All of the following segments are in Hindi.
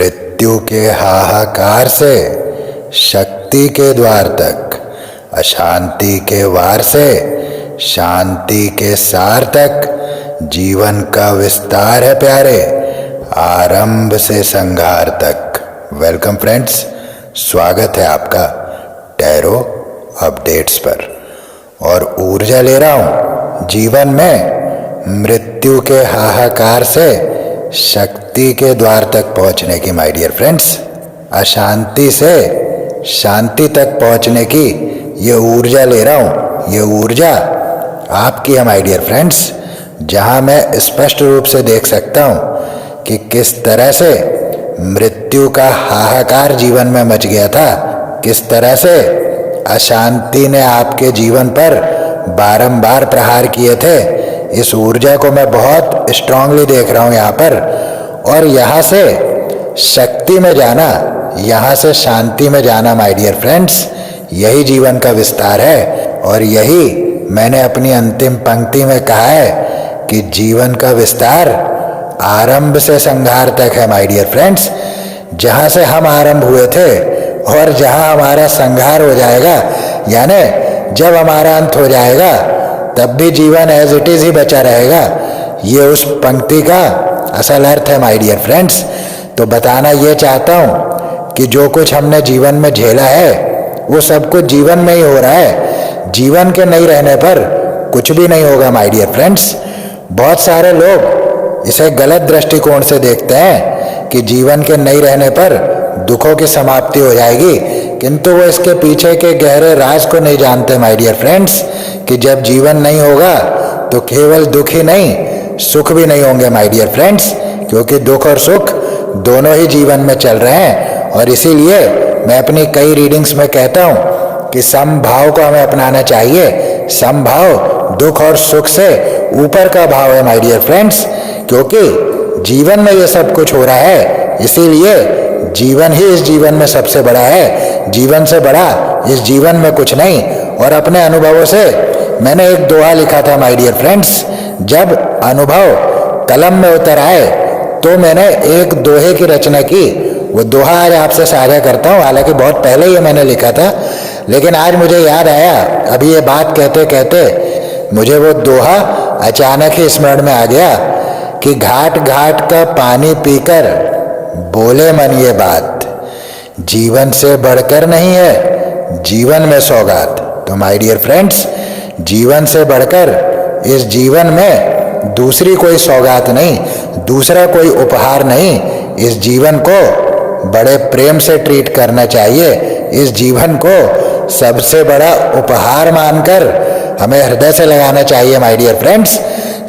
मृत्यु के हाहाकार से शक्ति के द्वार तक, अशांति के वार से शांति के सार तक जीवन का विस्तार है प्यारे, आरंभ से संहार तक। वेलकम फ्रेंड्स, स्वागत है आपका टैरो अपडेट्स पर। और ऊर्जा ले रहा हूं जीवन में मृत्यु के हाहाकार से शक्ति के द्वार तक पहुंचने की माय डियर फ्रेंड्स, अशांति से शांति तक पहुंचने की ये ऊर्जा ले रहा हूं। ये ऊर्जा आपकी है माय डियर फ्रेंड्स, जहां मैं स्पष्ट रूप से देख सकता हूं कि किस तरह से मृत्यु का हाहाकार जीवन में मच गया था, किस तरह से अशांति ने आपके जीवन पर बारंबार प्रहार किए थे। इस ऊर्जा को मैं बहुत स्ट्रांगली देख रहा हूं यहाँ पर। और यहाँ से शक्ति में जाना, यहाँ से शांति में जाना माय डियर फ्रेंड्स, यही जीवन का विस्तार है। और यही मैंने अपनी अंतिम पंक्ति में कहा है कि जीवन का विस्तार आरंभ से संहार तक है माय डियर फ्रेंड्स। जहाँ से हम आरंभ हुए थे और जहाँ हमारा संहार हो जाएगा, यानी जब हमारा अंत हो जाएगा, तब भी जीवन एज इट इज ही बचा रहेगा। ये उस पंक्ति का असल अर्थ है माय डियर फ्रेंड्स। तो बताना ये चाहता हूँ कि जो कुछ हमने जीवन में झेला है वो सब कुछ जीवन में ही हो रहा है। जीवन के नहीं रहने पर कुछ भी नहीं होगा माय डियर फ्रेंड्स। बहुत सारे लोग इसे गलत दृष्टिकोण से देखते हैं कि जीवन के नहीं रहने पर दुखों की समाप्ति हो जाएगी, किंतु वो इसके पीछे के गहरे राज को नहीं जानते माय डियर फ्रेंड्स, कि जब जीवन नहीं होगा तो केवल दुख ही नहीं, सुख भी नहीं होंगे माय डियर फ्रेंड्स, क्योंकि दुख और सुख दोनों ही जीवन में चल रहे हैं। और इसीलिए मैं अपनी कई रीडिंग्स में कहता हूं कि समभाव को हमें अपनाना चाहिए। समभाव दुख और सुख से ऊपर का भाव है माय डियर फ्रेंड्स, क्योंकि जीवन में ये सब कुछ हो रहा है, इसीलिए जीवन ही इस जीवन में सबसे बड़ा है। जीवन से बड़ा इस जीवन में कुछ नहीं। और अपने अनुभवों से मैंने एक दोहा लिखा था माय डियर फ्रेंड्स। जब अनुभव कलम में उतर आए तो मैंने एक दोहे की रचना की। वो दोहा आज आपसे साझा करता हूँ। हालांकि बहुत पहले ये मैंने लिखा था, लेकिन आज मुझे याद आया, अभी ये बात कहते कहते मुझे वो दोहा अचानक ही स्मरण में आ गया कि घाट घाट का पानी पीकर बोले मन ये बात, जीवन से बढ़कर नहीं है जीवन में सौगात। तो माय डियर फ्रेंड्स, जीवन से बढ़कर इस जीवन में दूसरी कोई सौगात नहीं, दूसरा कोई उपहार नहीं। इस जीवन को बड़े प्रेम से ट्रीट करना चाहिए। इस जीवन को सबसे बड़ा उपहार मानकर हमें हृदय से लगाना चाहिए माय डियर फ्रेंड्स।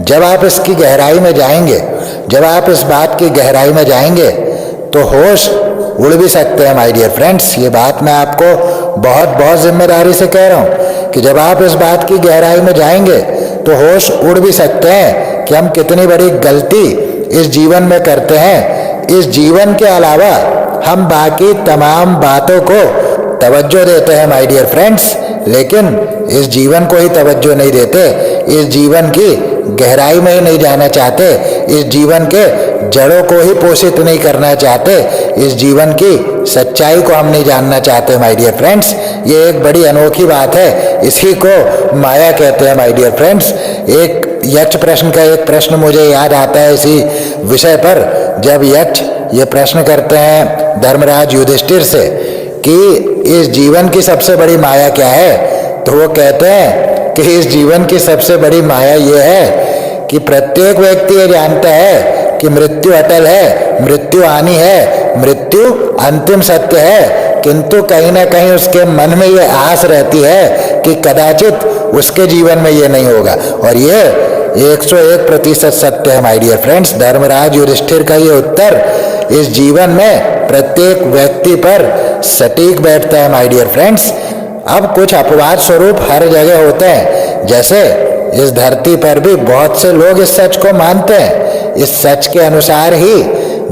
जब आप इसकी गहराई में जाएंगे, जब आप इस बात की गहराई में जाएंगे तो होश उड़ भी सकते हैं माय डियर फ्रेंड्स। ये बात मैं आपको बहुत बहुत जिम्मेदारी से कह रहा हूँ कि जब आप इस बात की गहराई में जाएंगे तो होश उड़ भी सकते हैं कि हम कितनी बड़ी गलती इस जीवन में करते हैं। इस जीवन के अलावा हम बाकी तमाम बातों को तवज्जो देते हैं माय डियर फ्रेंड्स, लेकिन इस जीवन को ही तवज्जो नहीं देते। इस जीवन की गहराई में ही नहीं जाना चाहते। इस जीवन के जड़ों को ही पोषित नहीं करना चाहते। इस जीवन की सच्चाई को हम नहीं जानना चाहते माय डियर फ्रेंड्स। ये एक बड़ी अनोखी बात है, इसी को माया कहते हैं माय डियर फ्रेंड्स। एक यक्ष प्रश्न का एक प्रश्न मुझे याद आता है इसी विषय पर। जब यक्ष ये प्रश्न करते हैं धर्मराज युधिष्ठिर से कि इस जीवन की सबसे बड़ी माया क्या है, तो वो कहते हैं कि इस जीवन की सबसे बड़ी माया ये है कि प्रत्येक व्यक्ति ये जानता है कि मृत्यु अटल है, मृत्यु आनी है, मृत्यु अंतिम सत्य है, किंतु कहीं ना कहीं उसके मन में ये आस रहती है कि कदाचित उसके जीवन में ये नहीं होगा। और ये 101% सत्य है my dear friends. Dharmaraj Yudhishthira का ये उत्तर इस जीवन में प्रत्येक व्यक्ति पर सटीक बैठता है माय डियर फ्रेंड्स। अब कुछ अपवाद स्वरूप हर जगह होते हैं, जैसे इस धरती पर भी बहुत से लोग इस सच को मानते हैं, इस सच के अनुसार ही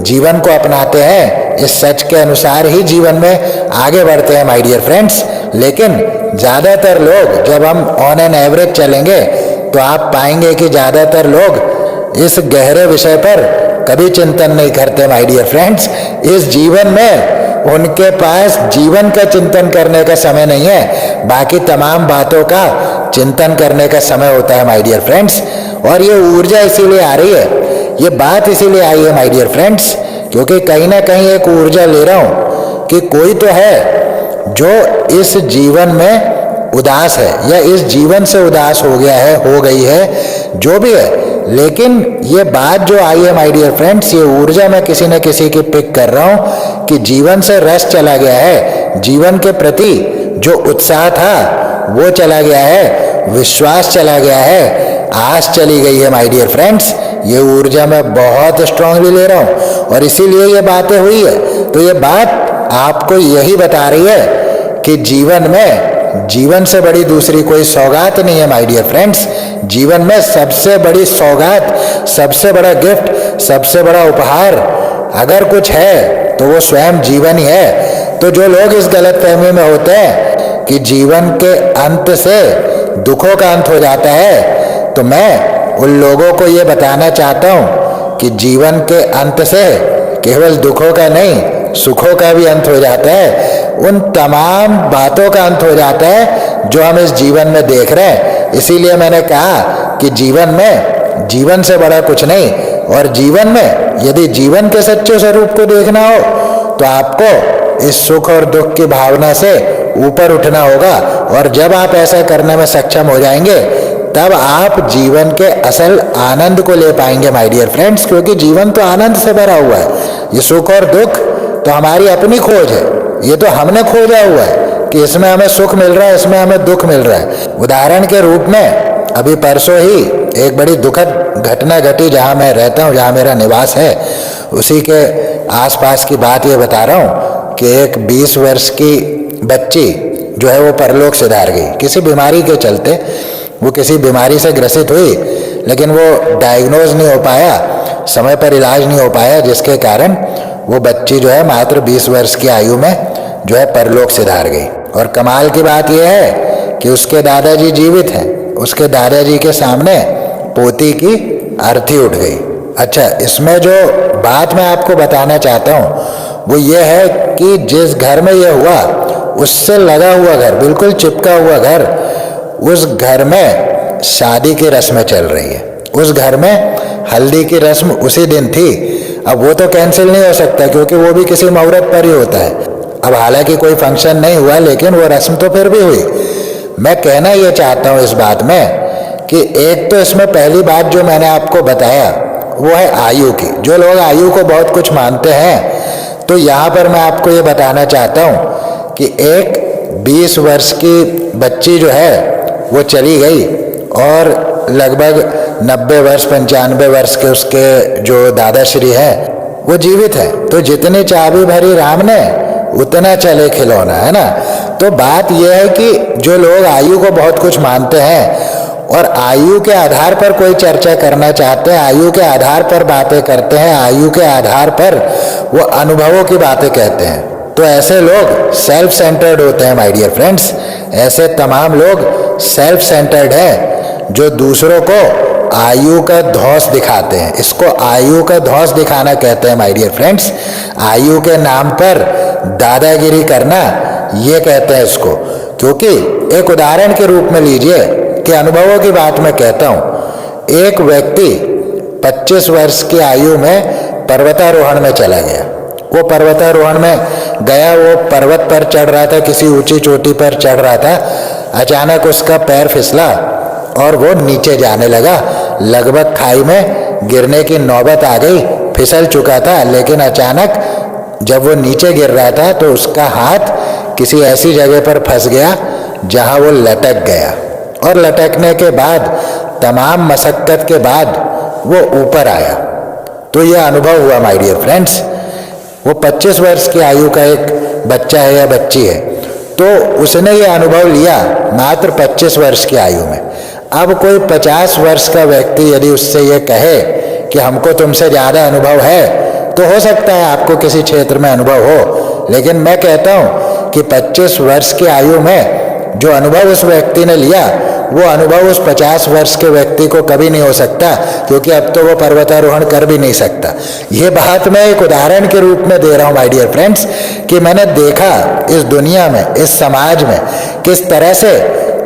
जीवन को अपनाते हैं, इस सच के अनुसार ही जीवन में आगे बढ़ते हैं माय डियर फ्रेंड्स। लेकिन ज़्यादातर लोग, जब हम ऑन एन एवरेज चलेंगे तो आप पाएंगे कि ज़्यादातर लोग इस गहरे विषय पर कभी चिंतन नहीं करते माय डियर फ्रेंड्स। इस जीवन में उनके पास जीवन का चिंतन करने का समय नहीं है, बाकी तमाम बातों का चिंतन करने का समय होता है माय डियर फ्रेंड्स। और ये ऊर्जा इसीलिए आ रही है, ये बात इसीलिए आई है माय डियर फ्रेंड्स, क्योंकि कहीं ना कहीं एक ऊर्जा ले रहा हूं कि कोई तो है जो इस जीवन में उदास है या इस जीवन से उदास हो गया है, हो गई है, जो भी है। लेकिन ये बात जो आई है माय डियर फ्रेंड्स, ये ऊर्जा मैं किसी न किसी की पिक कर रहा हूं कि जीवन से रस चला गया है, जीवन के प्रति जो उत्साह था वो चला गया है, विश्वास चला गया है, आस चली गई है माय डियर फ्रेंड्स। ये ऊर्जा मैं बहुत स्ट्रांगली ले रहा हूं और इसीलिए ये बातें हुई है। तो ये बात आपको यही बता रही है कि जीवन में जीवन से बड़ी दूसरी कोई सौगात नहीं है माय डियर फ्रेंड्स। जीवन में सबसे बड़ी सौगात, सबसे बड़ा गिफ्ट, सबसे बड़ा उपहार अगर कुछ है तो वो स्वयं जीवन ही है। तो जो लोग इस गलतफहमी में होते हैं कि जीवन के अंत से दुखों का अंत हो जाता है, तो मैं उन लोगों को ये बताना चाहता हूं कि जीवन के अंत से केवल दुखों का नहीं, सुखों का भी अंत हो जाता है। उन तमाम बातों का अंत हो जाता है जो हम इस जीवन में देख रहे हैं। इसीलिए मैंने कहा कि जीवन में जीवन से बड़ा कुछ नहीं, और जीवन में यदि जीवन के सच्चे स्वरूप को देखना हो तो आपको इस सुख और दुख की भावना से ऊपर उठना होगा। और जब आप ऐसा करने में सक्षम हो जाएंगे तब आप जीवन के असल आनंद को ले पाएंगे माय डियर फ्रेंड्स, क्योंकि जीवन तो आनंद से भरा हुआ है। ये सुख और दुख तो हमारी अपनी खोज है, ये तो हमने खोजा हुआ है कि इसमें हमें सुख मिल रहा है, इसमें हमें दुख मिल रहा है। उदाहरण के रूप में अभी परसों ही एक बड़ी दुखद घटना घटी जहां मैं रहता हूं, जहां मेरा निवास है, उसी के आसपास की बात ये बता रहा हूं कि एक 20 वर्ष की बच्ची जो है वो परलोक सिधार गई किसी बीमारी के चलते। वो किसी बीमारी से ग्रसित हुई, लेकिन वो डायग्नोज नहीं हो पाया, समय पर इलाज नहीं हो पाया, जिसके कारण वो बच्ची जो है मात्र 20 वर्ष की आयु में जो है परलोक सिधार गई। और कमाल की बात यह है कि उसके दादाजी जीवित हैं, उसके दादाजी के सामने पोती की अर्थी उठ गई। अच्छा, इसमें जो बात मैं आपको बताना चाहता हूँ वो ये है कि जिस घर में ये हुआ उससे लगा हुआ घर, बिल्कुल चिपका हुआ घर, उस घर में शादी की रस्में चल रही है। उस घर में हल्दी की रस्म उसी दिन थी। अब वो तो कैंसिल नहीं हो सकता क्योंकि वो भी किसी मुहूर्त पर ही होता है। अब हालांकि कोई फंक्शन नहीं हुआ, लेकिन वो रस्म तो फिर भी हुई। मैं कहना ये चाहता हूँ इस बात में कि एक तो इसमें पहली बात जो मैंने आपको बताया वो है आयु की। जो लोग आयु को बहुत कुछ मानते हैं, तो यहाँ पर मैं आपको ये बताना चाहता हूँ कि एक 20 वर्ष की बच्ची जो है वो चली गई और लगभग 90 वर्ष 95 वर्ष के उसके जो दादाश्री हैं वो जीवित है। तो जितनी चाबी भरी राम ने उतना चले खिलौना, है ना। तो बात यह है कि जो लोग आयु को बहुत कुछ मानते हैं और आयु के आधार पर कोई चर्चा करना चाहते हैं, आयु के आधार पर बातें करते हैं, आयु के आधार पर वो अनुभवों की बातें कहते हैं, तो ऐसे लोग सेल्फ सेंटर्ड होते हैं माय डियर फ्रेंड्स। ऐसे तमाम लोग सेल्फ सेंटर्ड हैं जो दूसरों को आयु का धौंस दिखाते हैं। इसको आयु का धौंस दिखाना कहते हैं माय डियर फ्रेंड्स। आयु के नाम पर दादागिरी करना, ये कहते हैं इसको। क्योंकि एक उदाहरण के रूप में लीजिए कि अनुभवों की बात मैं कहता हूँ। एक व्यक्ति 25 वर्ष की आयु में पर्वतारोहण में चला गया। वो पर्वतारोहण में गया, वो पर्वत पर चढ़ रहा था, किसी ऊंची चोटी पर चढ़ रहा था। अचानक उसका पैर फिसला और वो नीचे जाने लगा। लगभग खाई में गिरने की नौबत आ गई, फिसल चुका था। लेकिन अचानक जब वो नीचे गिर रहा था तो उसका हाथ किसी ऐसी जगह पर फंस गया जहां वो लटक गया, और लटकने के बाद तमाम मशक्कत के बाद वो ऊपर आया। तो यह अनुभव हुआ माय डियर फ्रेंड्स। वो 25 वर्ष की आयु का एक बच्चा है या बच्ची है, तो उसने ये अनुभव लिया मात्र 25 वर्ष की आयु में। अब कोई 50 वर्ष का व्यक्ति यदि उससे ये कहे कि हमको तुमसे ज़्यादा अनुभव है, तो हो सकता है आपको किसी क्षेत्र में अनुभव हो, लेकिन मैं कहता हूँ कि 25 वर्ष की आयु में जो अनुभव उस व्यक्ति ने लिया वो अनुभव उस 50 वर्ष के व्यक्ति को कभी नहीं हो सकता, क्योंकि अब तो वो पर्वतारोहण कर भी नहीं सकता। ये बात मैं एक उदाहरण के रूप में दे रहा हूँ माय डियर फ्रेंड्स, कि मैंने देखा इस दुनिया में, इस समाज में किस तरह से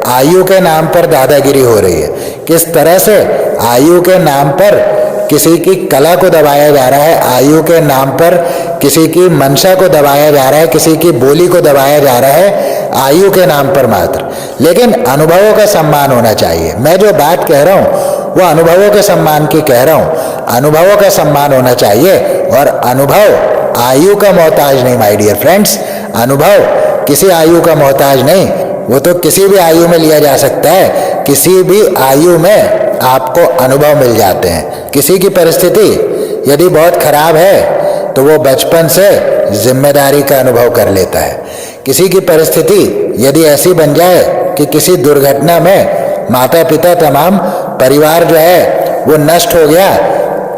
आयु के नाम पर दादागिरी हो रही है, किस तरह से आयु के नाम पर किसी की कला को दबाया जा रहा है, आयु के नाम पर किसी की मंशा को दबाया जा रहा है, किसी की बोली को दबाया जा रहा है आयु के नाम पर मात्र। लेकिन अनुभवों का सम्मान होना चाहिए। मैं जो बात कह रहा हूँ वो अनुभवों के सम्मान की कह रहा हूँ। अनुभवों का सम्मान होना चाहिए, और अनुभव आयु का मोहताज नहीं माय डियर फ्रेंड्स। अनुभव किसी आयु का मोहताज नहीं, वो तो किसी भी आयु में लिया जा सकता है। किसी भी आयु में आपको अनुभव मिल जाते हैं। किसी की परिस्थिति यदि बहुत खराब है तो वो बचपन से जिम्मेदारी का अनुभव कर लेता है। किसी की परिस्थिति यदि ऐसी बन जाए कि किसी दुर्घटना में माता पिता तमाम परिवार जो है वो नष्ट हो गया,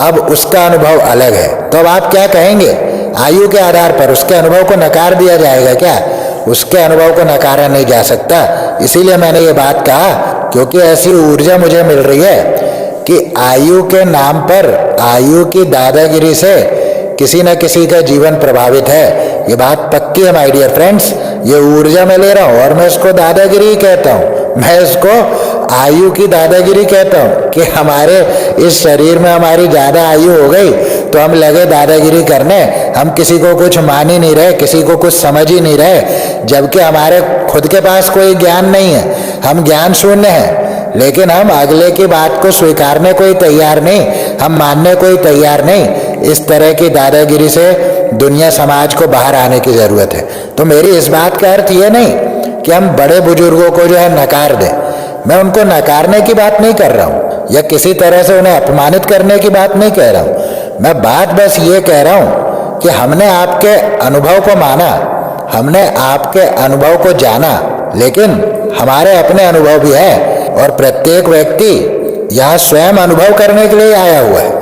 अब उसका अनुभव अलग है, तो अब आप क्या कहेंगे? आयु के आधार पर उसके अनुभव को नकार दिया जाएगा क्या? उसके अनुभव को नकारा नहीं जा सकता। इसीलिए मैंने ये बात कहा, क्योंकि ऐसी ऊर्जा मुझे मिल रही है कि आयु के नाम पर, आयु की दादागिरी से किसी न किसी का जीवन प्रभावित है। ये बात पक्की है माय डियर फ्रेंड्स। ये ऊर्जा मैं ले रहा हूँ और मैं इसको दादागिरी कहता हूँ। मैं इसको आयु की दादागिरी कहता हूँ कि हमारे इस शरीर में हमारी ज़्यादा आयु हो गई तो हम लगे दादागिरी करने। हम किसी को कुछ मान ही नहीं रहे, किसी को कुछ समझ ही नहीं रहे, जबकि हमारे खुद के पास कोई ज्ञान नहीं है। हम ज्ञान शून्य हैं, लेकिन हम अगले की बात को स्वीकारने को ही तैयार नहीं, हम मानने को ही तैयार नहीं। इस तरह की दादागिरी से दुनिया समाज को बाहर आने की जरूरत है। तो मेरी इस बात का अर्थ ये नहीं कि हम बड़े बुजुर्गों को जो है नकार दें। मैं उनको नकारने की बात नहीं कर रहा हूँ, या किसी तरह से उन्हें अपमानित करने की बात नहीं कह रहा हूँ। मैं बात बस ये कह रहा हूँ कि हमने आपके अनुभव को माना, हमने आपके अनुभव को जाना, लेकिन हमारे अपने अनुभव भी है, और प्रत्येक व्यक्ति यहाँ स्वयं अनुभव करने के लिए आया हुआ है।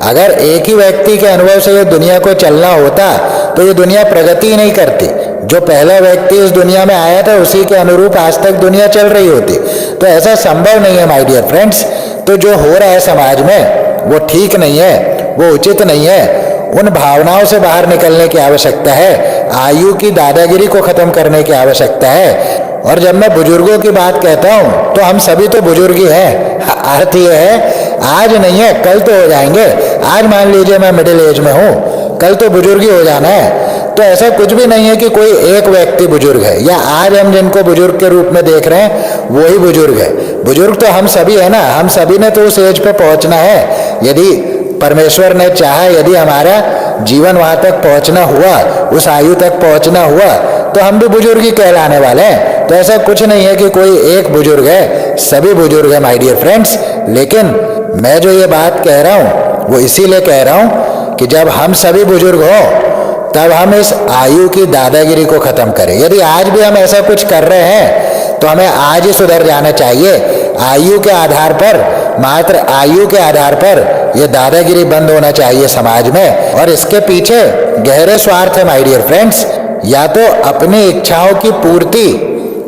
अगर एक ही व्यक्ति के अनुभव से ये दुनिया को चलना होता तो ये दुनिया प्रगति ही नहीं करती। जो पहला व्यक्ति इस दुनिया में आया था उसी के अनुरूप आज तक दुनिया चल रही होती। तो ऐसा संभव नहीं है माय डियर फ्रेंड्स। तो जो हो रहा है समाज में वो ठीक नहीं है, वो उचित नहीं है। उन भावनाओं से बाहर निकलने की आवश्यकता है, आयु की दादागिरी को खत्म करने की आवश्यकता है। और जब मैं बुजुर्गों की बात कहता हूँ तो हम सभी तो बुजुर्ग ही हैं। अर्थ ये है आज नहीं है कल तो हो जाएंगे। आज मान लीजिए मैं मिडिल एज में हूँ, कल तो बुजुर्ग ही हो जाना है। तो ऐसा कुछ भी नहीं है कि कोई एक व्यक्ति बुजुर्ग है, या आज हम जिनको बुजुर्ग के रूप में देख रहे हैं वो ही बुजुर्ग है। बुजुर्ग तो हम सभी है ना, हम सभी ने तो उस एज पे पहुंचना है। यदि परमेश्वर ने चाहा, यदि हमारा जीवन वहां तक पहुंचना हुआ, उस आयु तक पहुंचना हुआ, तो हम भी बुजुर्ग ही कहलाने वाले हैं। तो ऐसा कुछ नहीं है कि कोई एक बुजुर्ग है, सभी बुजुर्ग है माय डियर फ्रेंड्स। लेकिन मैं जो ये बात कह रहा हूँ वो इसीलिए कह रहा हूँ कि जब हम सभी बुजुर्ग हो तब हम इस आयु की दादागिरी को खत्म करें। यदि आज भी हम ऐसा कुछ कर रहे हैं तो हमें आज ही सुधर जाना चाहिए। आयु के आधार पर, मात्र आयु के आधार पर यह दादागिरी बंद होना चाहिए समाज में। और इसके पीछे गहरे स्वार्थ है माय डियर फ्रेंड्स। या तो अपनी इच्छाओं की पूर्ति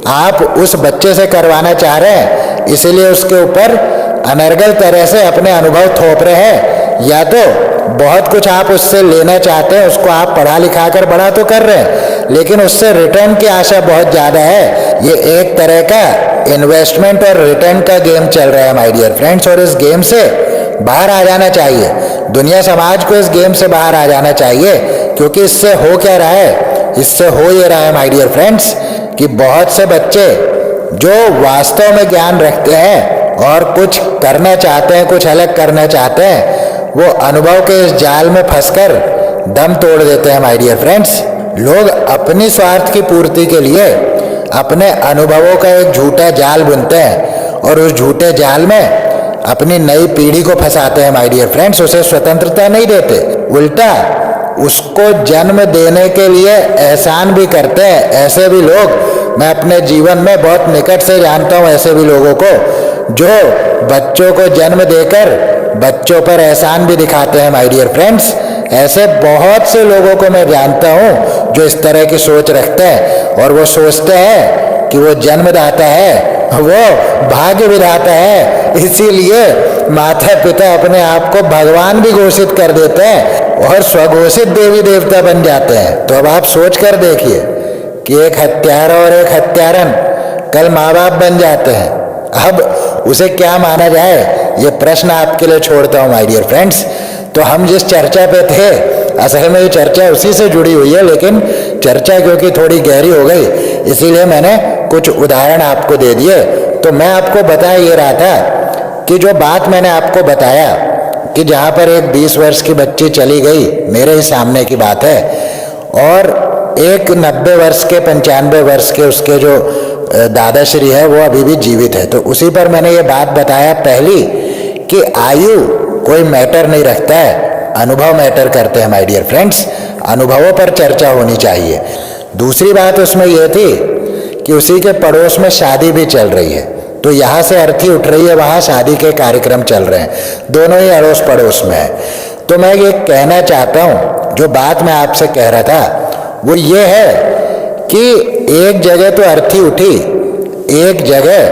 आप उस बच्चे से करवाना चाह रहे हैं, इसलिए उसके ऊपर अनर्गल तरह से अपने अनुभव थोप रहे हैं, या तो बहुत कुछ आप उससे लेना चाहते हैं, उसको आप पढ़ा लिखा कर बड़ा तो कर रहे हैं, लेकिन उससे रिटर्न की आशा बहुत ज़्यादा है। ये एक तरह का इन्वेस्टमेंट और रिटर्न का गेम चल रहा है माय डियर फ्रेंड्स। और इस गेम से बाहर आ जाना चाहिए। दुनिया समाज को इस गेम से बाहर आ जाना चाहिए, क्योंकि इससे हो क्या रहा है? इससे हो ये रहा है माय डियर फ्रेंड्स कि बहुत से बच्चे जो वास्तव में ज्ञान रखते हैं और कुछ करना चाहते हैं, कुछ अलग करना चाहते हैं, वो अनुभव के इस जाल में फंसकर दम तोड़ देते हैं माय डियर फ्रेंड्स। लोग अपनी स्वार्थ की पूर्ति के लिए अपने अनुभवों का एक झूठा जाल बुनते हैं और उस झूठे जाल में अपनी नई पीढ़ी को फंसाते हैं माय डियर फ्रेंड्स। उसे स्वतंत्रता नहीं देते, उल्टा उसको जन्म देने के लिए एहसान भी करते हैं। ऐसे भी लोग मैं अपने जीवन में बहुत निकट से जानता हूँ, ऐसे भी लोगों को जो बच्चों को जन्म देकर बच्चों पर एहसान भी दिखाते हैं माय डियर फ्रेंड्स। ऐसे बहुत से लोगों को मैं जानता हूँ जो इस तरह की सोच रखते हैं, और वो सोचते हैं कि वो जन्मदाता है, वो भाग्य विधाता है। इसीलिए माता पिता अपने आप को भगवान भी घोषित कर देते हैं और स्वघोषित देवी देवता बन जाते हैं। तो अब आप सोच कर देखिए कि एक हत्यारा और एक हत्यारन कल माँ बाप बन जाते हैं। अब उसे क्या माना जाए, ये प्रश्न आपके लिए छोड़ता हूं माय डियर फ्रेंड्स। तो हम जिस चर्चा पे थे, असल में ये चर्चा उसी से जुड़ी हुई है, लेकिन चर्चा क्योंकि थोड़ी गहरी हो गई इसीलिए मैंने कुछ उदाहरण आपको दे दिए। तो मैं आपको बता ये रहा था कि जो बात मैंने आपको बताया कि जहाँ पर एक 20 वर्ष की बच्ची चली गई, मेरे ही सामने की बात है, और एक 90 वर्ष के 95 वर्ष के उसके जो दादाश्री है वो अभी भी जीवित है। तो उसी पर मैंने ये बात बताया पहली कि आयु कोई मैटर नहीं रखता है, अनुभव मैटर करते हैं माय डियर फ्रेंड्स। अनुभवों पर चर्चा होनी चाहिए। दूसरी बात उसमें यह थी कि उसी के पड़ोस में शादी भी चल रही है, तो यहाँ से अर्थी उठ रही है, वहाँ शादी के कार्यक्रम चल रहे हैं, दोनों ही अड़ोस पड़ोस में है। तो मैं ये कहना चाहता हूँ, जो बात मैं आपसे कह रहा था वो ये है कि एक जगह तो अर्थी उठी, एक जगह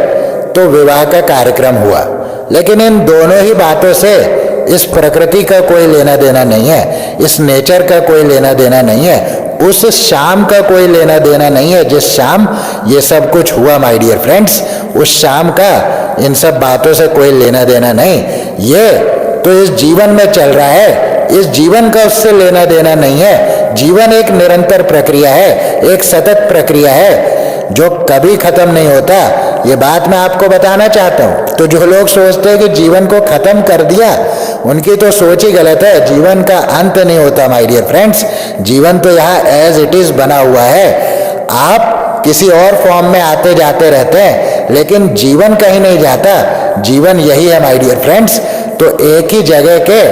तो विवाह का कार्यक्रम हुआ, लेकिन इन दोनों ही बातों से इस प्रकृति का कोई लेना देना नहीं है, इस नेचर का कोई लेना देना नहीं है, उस शाम का कोई लेना देना नहीं है जिस शाम ये सब कुछ हुआ माय डियर फ्रेंड्स। उस शाम का इन सब बातों से कोई लेना देना नहीं। ये तो इस जीवन में चल रहा है, इस जीवन का उससे लेना देना नहीं है। जीवन एक निरंतर प्रक्रिया है, एक सतत प्रक्रिया है जो कभी खत्म नहीं होता। ये बात मैं आपको बताना चाहता हूँ। तो जो लोग सोचते हैं कि जीवन को खत्म कर दिया, उनकी तो सोच ही गलत है। जीवन का अंत नहीं होता माय डियर फ्रेंड्स। जीवन तो यहाँ एज इट इज बना हुआ है। आप किसी और फॉर्म में आते जाते रहते हैं, लेकिन जीवन कहीं नहीं जाता। जीवन यही है माय डियर फ्रेंड्स। तो एक ही जगह के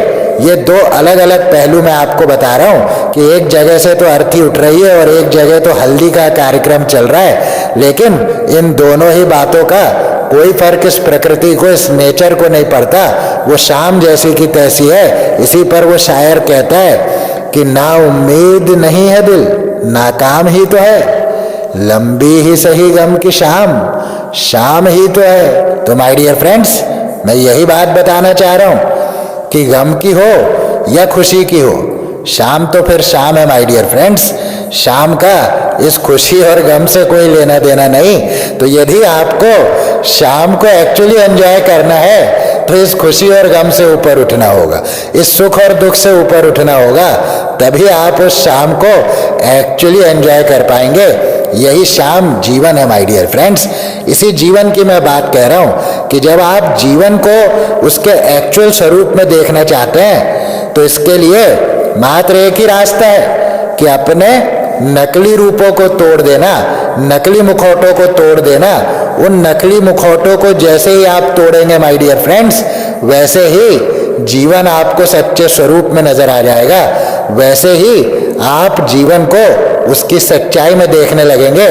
ये दो अलग अलग पहलू मैं आपको बता रहा हूँ कि एक जगह से तो अर्थी उठ रही है और एक जगह तो हल्दी का कार्यक्रम चल रहा है, लेकिन इन दोनों ही बातों का कोई फर्क इस प्रकृति को, इस नेचर को नहीं पड़ता। वो शाम जैसी की तैसी है। इसी पर वो शायर कहता है कि ना उम्मीद नहीं है दिल, नाकाम ही तो है, लंबी ही सही गम की शाम, शाम ही तो है। तो माय डियर फ्रेंड्स, मैं यही बात बताना चाह रहा हूँ कि गम की हो या खुशी की हो, शाम तो फिर शाम है माय डियर फ्रेंड्स। शाम का इस खुशी और गम से कोई लेना देना नहीं। तो यदि आपको शाम को एक्चुअली एंजॉय करना है तो इस खुशी और गम से ऊपर उठना होगा, इस सुख और दुख से ऊपर उठना होगा, तभी आप उस शाम को एक्चुअली एंजॉय कर पाएंगे। यही शाम जीवन है माय डियर फ्रेंड्स। इसी जीवन की मैं बात कह रहा हूँ कि जब आप जीवन को उसके एक्चुअल स्वरूप में देखना चाहते हैं तो इसके लिए मात्र एक ही रास्ता है कि अपने नकली रूपों को तोड़ देना, नकली मुखौटों को तोड़ देना। उन नकली मुखौटों को जैसे ही आप तोड़ेंगे माय डियर फ्रेंड्स, वैसे ही जीवन आपको सच्चे स्वरूप में नजर आ जाएगा। वैसे ही आप जीवन को उसकी सच्चाई में देखने लगेंगे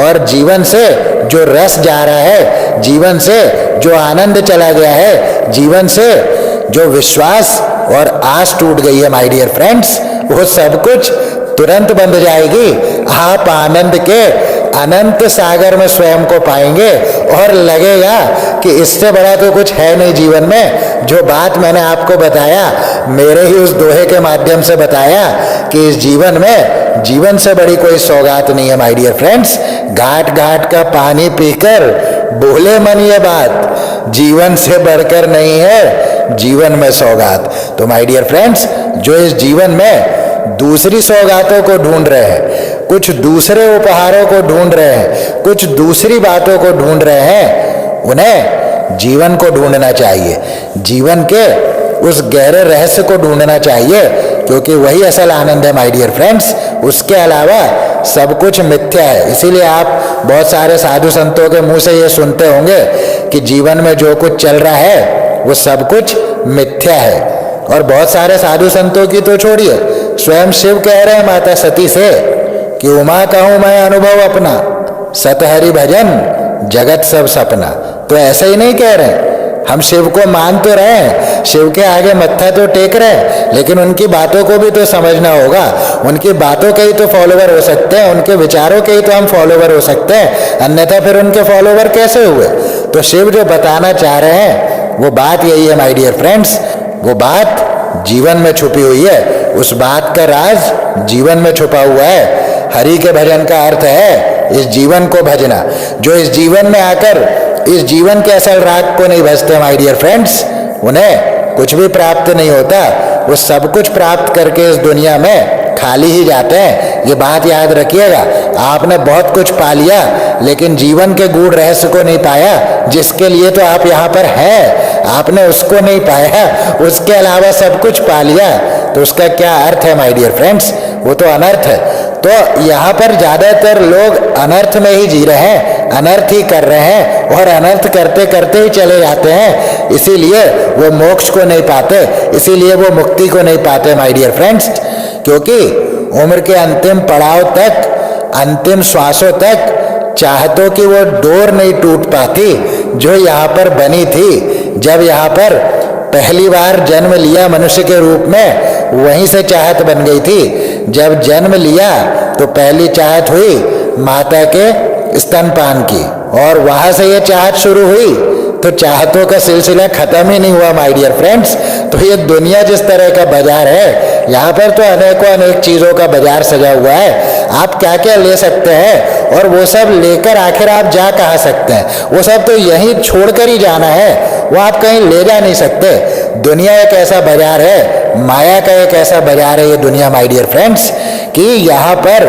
और जीवन से जो रस जा रहा है, जीवन से जो आनंद चला गया है, जीवन से जो विश्वास और आस टूट गई है माय डियर फ्रेंड्स, वो सब कुछ तुरंत बंध जाएगी। आप आनंद के अनंत सागर में स्वयं को पाएंगे और लगेगा कि इससे बड़ा तो कुछ है नहीं जीवन में। जो बात मैंने आपको बताया, मेरे ही उस दोहे के माध्यम से बताया कि इस जीवन में जीवन से बड़ी कोई सौगात नहीं है माय डियर फ्रेंड्स। घाट घाट का पानी पीकर बोले मन ये बात, जीवन से बढ़कर नहीं है जीवन में सौगात। तो माय डियर फ्रेंड्स, जो इस जीवन में दूसरी सौगातों को ढूंढ रहे हैं, कुछ दूसरे उपहारों को ढूंढ रहे हैं, कुछ दूसरी बातों को ढूंढ रहे हैं, उन्हें जीवन को ढूंढना चाहिए, जीवन के उस गहरे रहस्य को ढूंढना चाहिए, क्योंकि वही असल आनंद है माय डियर फ्रेंड्स। उसके अलावा सब कुछ मिथ्या है। इसीलिए आप बहुत सारे साधु संतों के मुंह से ये सुनते होंगे कि जीवन में जो कुछ चल रहा है वो सब कुछ मिथ्या है। और बहुत सारे साधु संतों की तो छोड़िए, स्वयं शिव कह रहे हैं माता सती से कि उमा कहूं मैं अनुभव अपना, सत हरि भजन जगत सब सपना। तो ऐसे ही नहीं कह रहे, हम शिव को मान तो रहे हैं, शिव के आगे मत्था तो टेक रहे हैं, लेकिन उनकी बातों को भी तो समझना होगा। उनकी बातों के ही तो फॉलोवर हो सकते हैं, उनके विचारों के ही तो हम फॉलोवर हो सकते हैं, अन्यथा फिर उनके फॉलोवर कैसे हुए? तो शिव जो बताना चाह रहे हैं वो बात यही है माय डियर फ्रेंड्स, वो बात जीवन में छुपी हुई है, उस बात का राज जीवन में छुपा हुआ है। हरि के भजन का अर्थ है इस जीवन को भजना। जो इस जीवन में आकर इस जीवन के असल राग को नहीं भजते माय डियर फ्रेंड्स, उन्हें कुछ भी प्राप्त नहीं होता। वो सब कुछ प्राप्त करके इस दुनिया में खाली ही जाते हैं। ये बात याद रखिएगा। आपने बहुत कुछ पा लिया लेकिन जीवन के गूढ़ रहस्य को नहीं पाया, जिसके लिए तो आप यहाँ पर हैं, आपने उसको नहीं पाया। उसके अलावा सब कुछ पा लिया तो उसका क्या अर्थ है माय डियर फ्रेंड्स? वो तो अनर्थ है। तो यहाँ पर ज्यादातर लोग अनर्थ में ही जी रहे हैं, अनर्थ ही कर रहे हैं और अनर्थ करते करते ही चले जाते हैं। इसीलिए वो मोक्ष को नहीं पाते, इसीलिए वो मुक्ति को नहीं पाते माय डियर फ्रेंड्स। क्योंकि उम्र के अंतिम पड़ाव तक, अंतिम श्वासों तक चाहतों की वो डोर नहीं टूट पाती जो यहाँ पर बनी थी। जब यहाँ पर पहली बार जन्म लिया मनुष्य के रूप में, वहीं से चाहत बन गई थी। जब जन्म लिया तो पहली चाहत हुई माता के स्तनपान की, और वहां से ये चाहत शुरू हुई तो चाहतों का सिलसिला खत्म ही नहीं हुआ माय डियर फ्रेंड्स। तो ये दुनिया जिस तरह का बाजार है, यहाँ पर तो अनेकों अनेक चीजों का बाजार सजा हुआ है। आप क्या क्या ले सकते हैं और वो सब लेकर आखिर आप जा कहाँ सकते हैं? वो सब तो यहीं छोड़कर ही जाना है, वो आप कहीं ले जा नहीं सकते। दुनिया एक ऐसा बाजार है, माया का एक ऐसा बाजार है ये दुनिया माय डियर फ्रेंड्स, कि यहाँ पर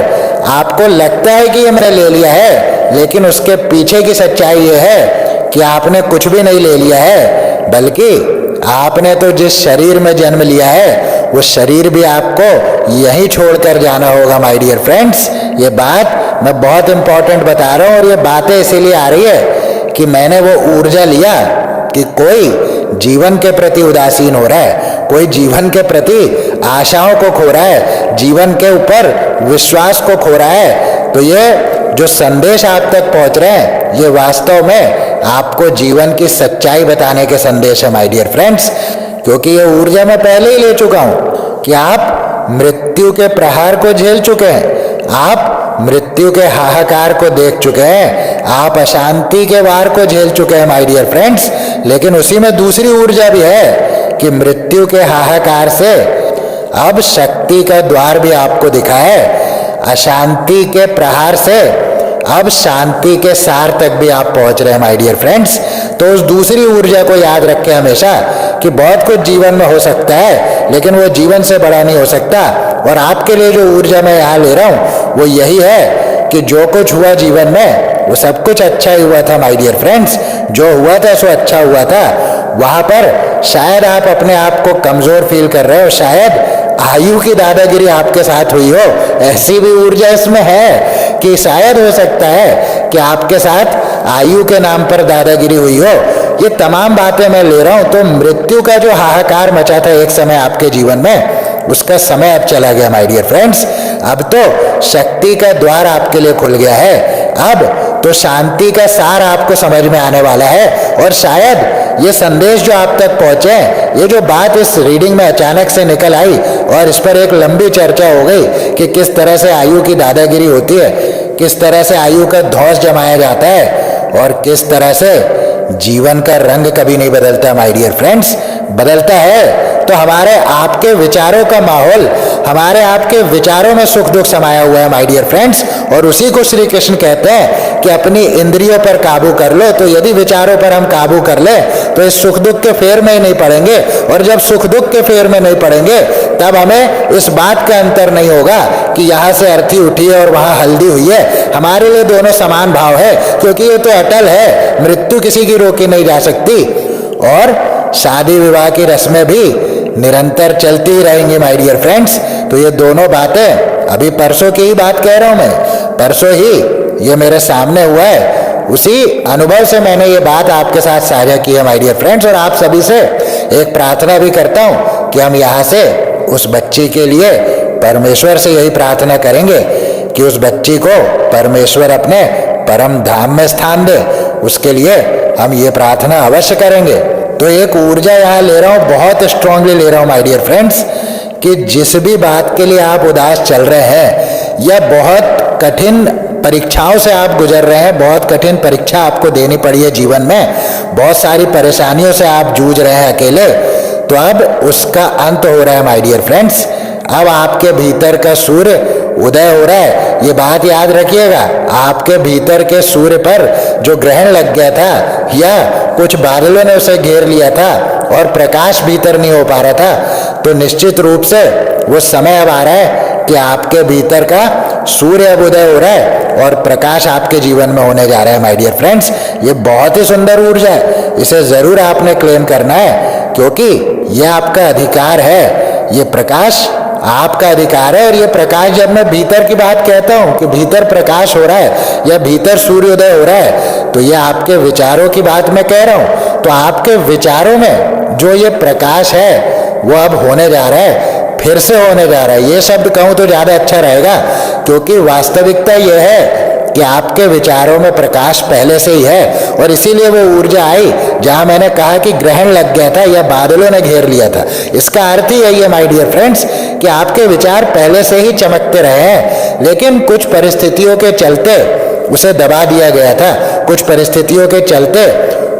आपको लगता है कि ये मैंने ले लिया है, लेकिन उसके पीछे की सच्चाई ये है कि आपने कुछ भी नहीं ले लिया है, बल्कि आपने तो जिस शरीर में जन्म लिया है वो शरीर भी आपको यहीं छोड़कर जाना होगा माय डियर फ्रेंड्स। ये बात मैं बहुत इंपॉर्टेंट बता रहा हूँ, और ये बातें इसीलिए आ रही है कि मैंने वो ऊर्जा लिया कि कोई जीवन के प्रति उदासीन हो रहा है, कोई जीवन के प्रति आशाओं को खो रहा है, जीवन के ऊपर विश्वास को खो रहा है। तो ये जो संदेश आप तक पहुंच रहे हैं ये वास्तव में आपको जीवन की सच्चाई बताने के संदेश है माय डियर फ्रेंड्स। क्योंकि ये ऊर्जा मैं पहले ही ले चुका हूं कि आप मृत्यु के प्रहार को झेल चुके हैं, आप मृत्यु के हाहाकार को देख चुके हैं, आप अशांति के वार को झेल चुके हैं माय डियर फ्रेंड्स। लेकिन उसी में दूसरी ऊर्जा भी है कि मृत्यु के हाहाकार से अब शक्ति का द्वार भी आपको दिखा है, अशांति के प्रहार से अब शांति के सार तक भी आप पहुंच रहे हैं माय डियर फ्रेंड्स। तो उस दूसरी ऊर्जा को याद रखें हमेशा कि बहुत कुछ जीवन में हो सकता है लेकिन वो जीवन से बड़ा नहीं हो सकता। और आपके लिए जो ऊर्जा मैं यहाँ ले रहा हूँ वो यही है कि जो कुछ हुआ जीवन में वो सब कुछ अच्छा ही हुआ था माय डियर फ्रेंड्स। जो हुआ था सो अच्छा हुआ था। वहां पर शायद आप अपने आप को कमजोर फील कर रहे हो, शायद आयु की दादागिरी आपके साथ हुई हो, ऐसी भी ऊर्जा इसमें है कि शायद हो सकता है कि आपके साथ आयु के नाम पर दादागिरी हुई हो। ये तमाम बातें मैं ले रहा हूं। तो मृत्यु का जो हाहाकार मचा था एक समय आपके जीवन में, उसका समय अब चला गया माय डियर फ्रेंड्स। अब तो शक्ति का द्वार आपके लिए खुल गया है, अब तो शांति का सार आपको समझ में आने वाला है। और शायद ये संदेश जो आप तक पहुंचे, ये जो बात इस रीडिंग में अचानक से निकल आई और इस पर एक लंबी चर्चा हो गई कि किस तरह से आयु की दादागिरी होती है, किस तरह से आयु का धौंस जमाया जाता है और किस तरह से जीवन का रंग कभी नहीं बदलता माय डियर फ्रेंड्स। बदलता है तो हमारे आपके विचारों का माहौल, हमारे आपके विचारों में सुख दुख समाया हुआ है माय डियर फ्रेंड्स। और उसी को श्री कृष्ण कहते हैं कि अपनी इंद्रियों पर काबू कर लो। तो यदि विचारों पर हम काबू कर ले तो इस सुख दुख के फेर में ही नहीं पड़ेंगे, और जब सुख दुख के फेर में नहीं पड़ेंगे तब हमें इस बात का अंतर नहीं होगा कि यहाँ से अर्थी उठी है और वहां हल्दी हुई है। हमारे लिए दोनों समान भाव है, क्योंकि ये तो अटल है, मृत्यु किसी की रोकी नहीं जा सकती। और शादी विवाह की रस्में भी निरंतर चलती ही रहेंगी माय डियर फ्रेंड्स। तो ये दोनों बातें अभी परसों की ही बात कह रहा हूं मैं, परसों ही ये मेरे सामने हुआ है, उसी अनुभव से मैंने ये बात आपके साथ साझा की है माय डियर फ्रेंड्स। और आप सभी से एक प्रार्थना भी करता हूं कि हम यहाँ से उस बच्ची के लिए परमेश्वर से यही प्रार्थना करेंगे कि उस बच्ची को परमेश्वर अपने परम धाम में स्थान दे। उसके लिए हम ये प्रार्थना अवश्य करेंगे तो एक ऊर्जा यहाँ ले रहा हूँ, बहुत स्ट्रांगली ले रहा हूँ माय डियर फ्रेंड्स, कि जिस भी बात के लिए आप उदास चल रहे हैं या बहुत कठिन परीक्षाओं से आप गुजर रहे हैं, बहुत कठिन परीक्षा आपको देनी पड़ी है जीवन में, बहुत सारी परेशानियों से आप जूझ रहे हैं अकेले, तो अब उसका अंत हो रहा है माय डियर फ्रेंड्स। अब आपके भीतर का सूर्य उदय हो रहा है। ये बात याद रखिएगा, आपके भीतर के सूर्य पर जो ग्रहण लग गया था या कुछ बादलों ने उसे घेर लिया था और प्रकाश भीतर नहीं हो पा रहा था, तो निश्चित रूप से वो समय अब आ रहा है कि आपके भीतर का सूर्य अब उदय हो रहा है और प्रकाश आपके जीवन में होने जा रहा है माय डियर फ्रेंड्स। ये बहुत ही सुंदर ऊर्जा है, इसे जरूर आपने क्लेम करना है, क्योंकि ये आपका अधिकार है, ये प्रकाश आपका अधिकार है। और ये प्रकाश, जब मैं भीतर की बात कहता हूं कि भीतर प्रकाश हो रहा है या भीतर सूर्योदय हो रहा है, तो ये आपके विचारों की बात मैं कह रहा हूं। तो आपके विचारों में जो ये प्रकाश है वो अब होने जा रहा है, फिर से होने जा रहा है। ये शब्द कहूं तो ज्यादा अच्छा रहेगा, क्योंकि वास्तविकता यह है कि आपके विचारों में प्रकाश पहले से ही है और इसीलिए वो ऊर्जा आई जहां मैंने कहा कि ग्रहण लग गया था या बादलों ने घेर लिया था। इसका अर्थ ही यही है माय डियर फ्रेंड्स कि आपके विचार पहले से ही चमकते रहे हैं, लेकिन कुछ परिस्थितियों के चलते उसे दबा दिया गया था, कुछ परिस्थितियों के चलते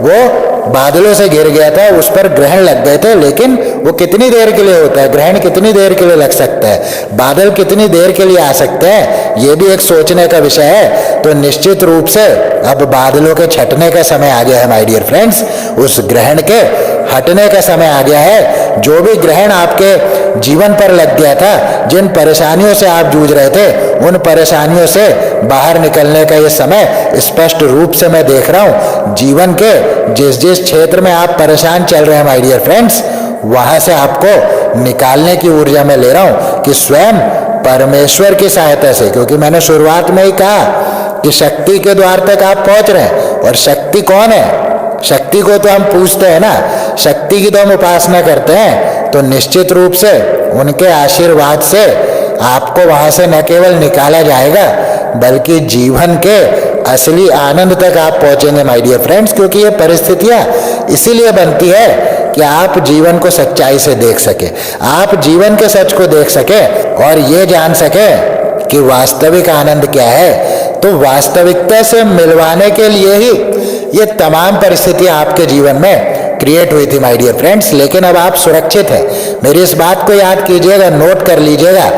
वो बादलों से घिर गया था, उस पर ग्रहण लग गए थे। लेकिन वो कितनी देर के लिए होता है, ग्रहण कितनी देर के लिए लग सकता है, बादल कितनी देर के लिए आ सकते हैं, ये भी एक सोचने का विषय है। तो निश्चित रूप से अब बादलों के छटने का समय आ गया है माय डियर फ्रेंड्स, उस ग्रहण के हटने का समय आ गया है। जो भी ग्रहण आपके जीवन पर लग गया था, जिन परेशानियों से आप जूझ रहे थे, उन परेशानियों से बाहर निकलने का ये समय स्पष्ट रूप से मैं देख रहा हूं। जीवन के जिस जिस क्षेत्र में आप परेशान चल रहे हैं माय डियर फ्रेंड्स, वहां से आपको निकालने की ऊर्जा मैं ले रहा हूं कि स्वयं परमेश्वर की सहायता से, क्योंकि मैंने शुरुआत में ही कहा कि शक्ति के द्वार तक आप पहुंच रहे हैं। और शक्ति कौन है? शक्ति को तो हम पूछते हैं ना, शक्ति की तो हम उपासना करते हैं। तो निश्चित रूप से उनके आशीर्वाद से आपको वहां से न केवल निकाला जाएगा, बल्कि जीवन के असली आनंद तक आप पहुंचेंगे माय डियर फ्रेंड्स। क्योंकि ये परिस्थितियां इसीलिए बनती है कि आप जीवन को सच्चाई से देख सके, आप जीवन के सच को देख सके और ये जान सके कि वास्तविक आनंद क्या है। तो वास्तविकता से मिलवाने के लिए ही ये तमाम परिस्थितियां आपके जीवन में क्रिएट हुई थी माय डियर फ्रेंड्स। लेकिन अब आप सुरक्षित हैं, मेरी इस बात को याद कीजिएगा, नोट कर लीजिएगा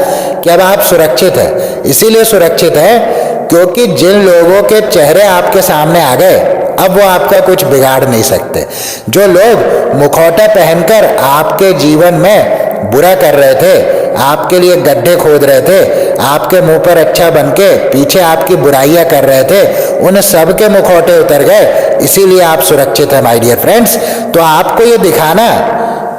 कि अब आप सुरक्षित हैं। इसीलिए सुरक्षित है क्योंकि जिन लोगों के चेहरे आपके सामने आ गए, अब वो आपका कुछ बिगाड़ नहीं सकते। जो लोग मुखौटा पहनकर आपके जीवन में बुरा कर रहे थे, आपके लिए गड्ढे खोद रहे थे, आपके मुंह पर अच्छा बनके पीछे आपकी बुराइयां कर रहे थे, उन सब के मुखौटे उतर गए। इसीलिए आप सुरक्षित हैं माय डियर फ्रेंड्स। तो आपको ये दिखाना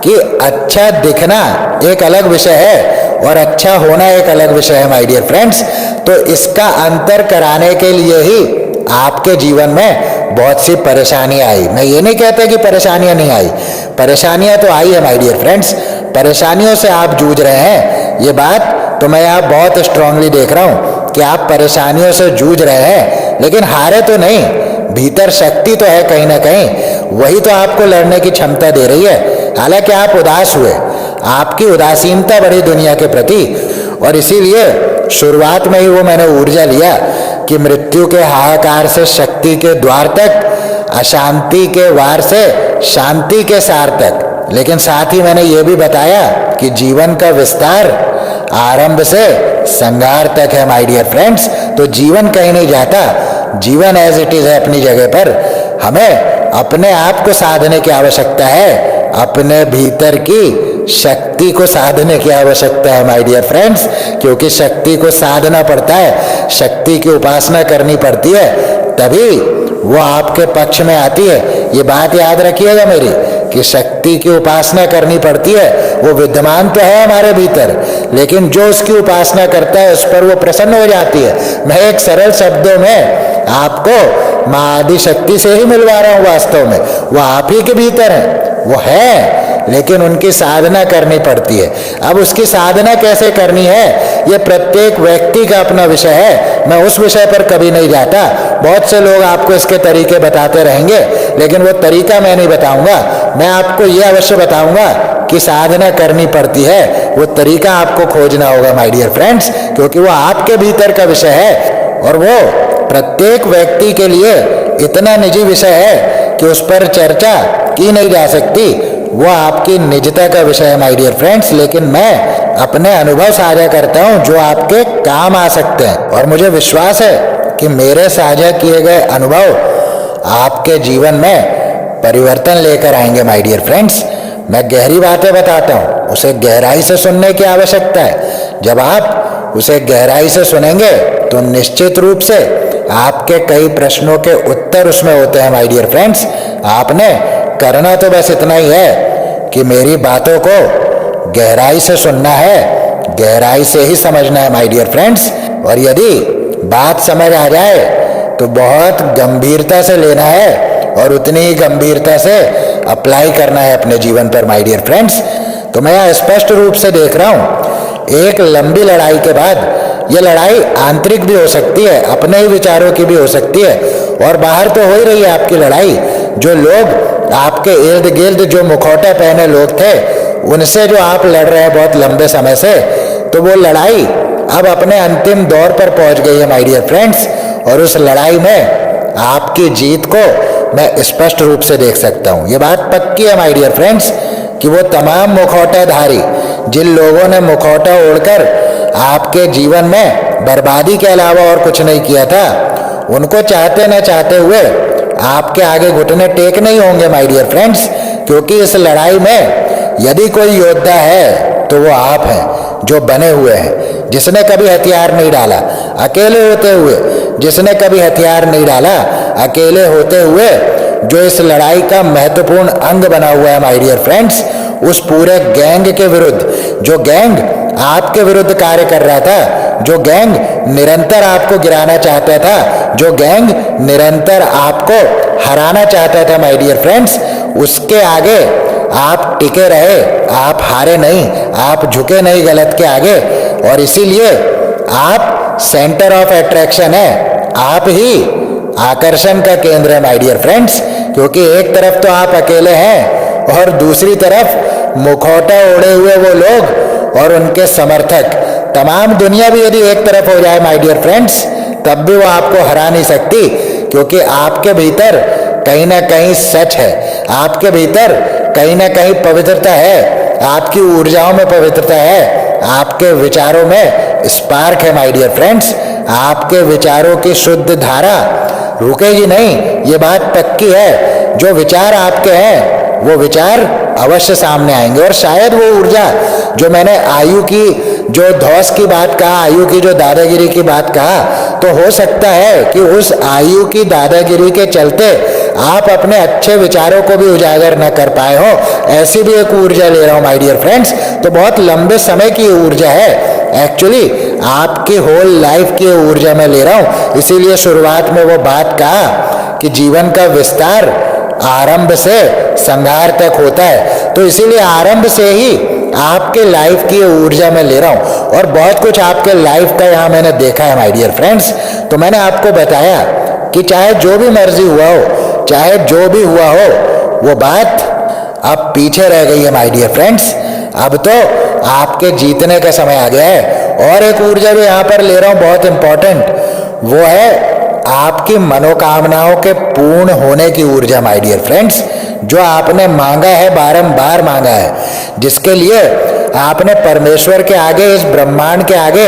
कि अच्छा दिखना एक अलग विषय है और अच्छा होना एक अलग विषय है माय डियर फ्रेंड्स। तो इसका अंतर कराने के लिए ही आपके जीवन में बहुत सी परेशानियां आई। मैं ये नहीं कहता कि परेशानियां नहीं आई, परेशानियां तो आई है माय डियर फ्रेंड्स। परेशानियों से आप जूझ रहे हैं, ये बात तो मैं आप बहुत स्ट्रांगली देख रहा हूं कि आप परेशानियों से जूझ रहे हैं, लेकिन हारे तो नहीं। भीतर शक्ति तो है कहीं ना कहीं, वही तो आपको लड़ने की क्षमता दे रही है। हालांकि आप उदास हुए, आपकी उदासीनता बढ़ी दुनिया के प्रति, और इसीलिए शुरुआत में ही वो मैंने ऊर्जा लिया कि मृत्यु के हाहाकार से शक्ति के द्वार तक, अशांति के वार से शांति के सार तक। लेकिन साथ ही मैंने ये भी बताया कि जीवन का विस्तार आरंभ से संहार तक है माय डियर फ्रेंड्स। तो जीवन कहीं नहीं जाता, जीवन एज इट इज है अपनी जगह पर। हमें अपने आप को साधने की आवश्यकता है, अपने भीतर की शक्ति को साधने की आवश्यकता है माय डियर फ्रेंड्स। क्योंकि शक्ति को साधना पड़ता है, शक्ति की उपासना करनी पड़ती है, तभी वो आपके पक्ष में आती है। ये बात याद रखिएगा मेरी कि शक्ति की उपासना करनी पड़ती है। वो विद्यमान तो है हमारे भीतर, लेकिन जो उसकी उपासना करता है उस पर वो प्रसन्न हो जाती है। मैं एक सरल शब्दों में आपको मां आदि शक्ति से ही मिलवा रहा हूं। वास्तव में वो आप ही के भीतर है, वो है, लेकिन उनकी साधना करनी पड़ती है। अब उसकी साधना कैसे करनी है, ये प्रत्येक व्यक्ति का अपना विषय है। मैं उस विषय पर कभी नहीं जाता, बहुत से लोग आपको इसके तरीके बताते रहेंगे, लेकिन वो तरीका मैं नहीं बताऊंगा। मैं आपको ये अवश्य बताऊंगा कि साधना करनी पड़ती है, वो तरीका आपको खोजना होगा माय डियर फ्रेंड्स, क्योंकि वो आपके भीतर का विषय है और वो प्रत्येक व्यक्ति के लिए इतना निजी विषय है कि उस पर चर्चा की नहीं जा सकती। वो आपकी निजता का विषय है माय डियर फ्रेंड्स। लेकिन मैं अपने अनुभव साझा करता हूं जो आपके काम आ सकते हैं, और मुझे विश्वास है कि मेरे साझा किए गए अनुभव आपके जीवन में परिवर्तन लेकर आएंगे माय डियर फ्रेंड्स। मैं गहरी बातें बताता हूं, उसे गहराई से सुनने की आवश्यकता है। जब आप उसे गहराई से सुनेंगे तो निश्चित रूप से आपके कई प्रश्नों के उत्तर उसमें होते हैं माय डियर फ्रेंड्स। आपने करना तो बस इतना ही है कि मेरी बातों को गहराई से सुनना है, गहराई से ही समझना है माय डियर फ्रेंड्स। और यदि बात समझ आ जाए तो बहुत गंभीरता से लेना है और उतनी ही गंभीरता से अप्लाई करना है अपने जीवन पर माय डियर फ्रेंड्स। तो मैं यहाँ स्पष्ट रूप से देख रहा हूँ, एक लंबी लड़ाई के बाद ये लड़ाई आंतरिक भी हो सकती है, अपने ही विचारों की भी हो सकती है, और बाहर तो हो ही रही है आपकी लड़ाई। जो लोग आपके इर्द गिर्द जो मुखौटा पहने लोग थे, उनसे जो आप लड़ रहे हैं बहुत लंबे समय से, तो वो लड़ाई अब अपने अंतिम दौर पर पहुंच गई है माय डियर फ्रेंड्स। और उस लड़ाई में आपकी जीत को मैं स्पष्ट रूप से देख सकता हूं। ये बात पक्की है माय डियर फ्रेंड्स कि वो तमाम मुखौटाधारी, जिन लोगों ने मुखौटा ओढ़कर आपके जीवन में बर्बादी के अलावा और कुछ नहीं किया था, उनको चाहते न चाहते हुए आपके आगे घुटने टेकने ही होंगे माय डियर फ्रेंड्स। क्योंकि इस लड़ाई में यदि कोई योद्धा है तो वो आप हैं, जो बने हुए हैं, जिसने कभी हथियार नहीं डाला अकेले होते हुए, जिसने कभी हथियार नहीं डाला अकेले होते हुए, जो इस लड़ाई का महत्वपूर्ण अंग बना हुआ है माय डियर फ्रेंड्स। उस पूरे गैंग के विरुद्ध, जो गैंग आपके विरुद्ध कार्य कर रहा था, जो गैंग निरंतर आपको गिराना चाहता था, जो गैंग निरंतर आपको हराना चाहता था माय डियर फ्रेंड्स, उसके आगे आप टिके रहे, आप हारे नहीं, आप झुके नहीं गलत के आगे। और इसीलिए आप सेंटर ऑफ अट्रैक्शन है, आप ही आकर्षण का केंद्र है माय डियर फ्रेंड्स। क्योंकि एक तरफ तो आप अकेले हैं और दूसरी तरफ मुखौटा ओढ़े हुए वो लोग और उनके समर्थक। तमाम दुनिया भी यदि एक तरफ हो जाए माय डियर फ्रेंड्स, तब भी वो आपको हरा नहीं सकती, क्योंकि आपके भीतर कहीं ना कहीं सच है, आपके भीतर कहीं ना कहीं पवित्रता है, आपकी ऊर्जाओं में पवित्रता है, आपके विचारों में स्पार्क है माय डियर फ्रेंड्स। आपके विचारों की शुद्ध धारा रुकेगी नहीं, ये बात पक्की है। जो विचार आपके हैं वो विचार अवश्य सामने आएंगे। और शायद वो ऊर्जा जो मैंने आयु की जो धौस की बात कहा, आयु की जो दादागिरी की बात कहा, तो हो सकता है कि उस आयु की दादागिरी के चलते आप अपने अच्छे विचारों को भी उजागर न कर पाए हो। ऐसी भी एक ऊर्जा ले रहा हूं माय डियर फ्रेंड्स। तो बहुत लंबे समय की ऊर्जा है, एक्चुअली आपकी होल लाइफ की ऊर्जा में ले रहा हूं। इसीलिए शुरुआत में वो बात कहा कि जीवन का विस्तार आरंभ से संहार तक होता है, तो इसीलिए आरंभ से ही आपके लाइफ की ऊर्जा में ले रहा हूं। और बहुत कुछ आपके लाइफ का यहां मैंने देखा है माय डियर फ्रेंड्स। तो मैंने आपको बताया कि चाहे जो भी मर्जी हुआ हो, चाहे जो भी हुआ हो, वो बात अब पीछे रह गई है माय डियर फ्रेंड्स। अब तो आपके जीतने का समय आ गया है। और एक ऊर्जा भी यहां पर ले रहा हूं बहुत इंपॉर्टेंट, वो है आपकी मनोकामनाओं के पूर्ण होने की ऊर्जा माय डियर फ्रेंड्स। जो आपने मांगा है, बारंबार मांगा है, जिसके लिए आपने परमेश्वर के आगे, इस ब्रह्मांड के आगे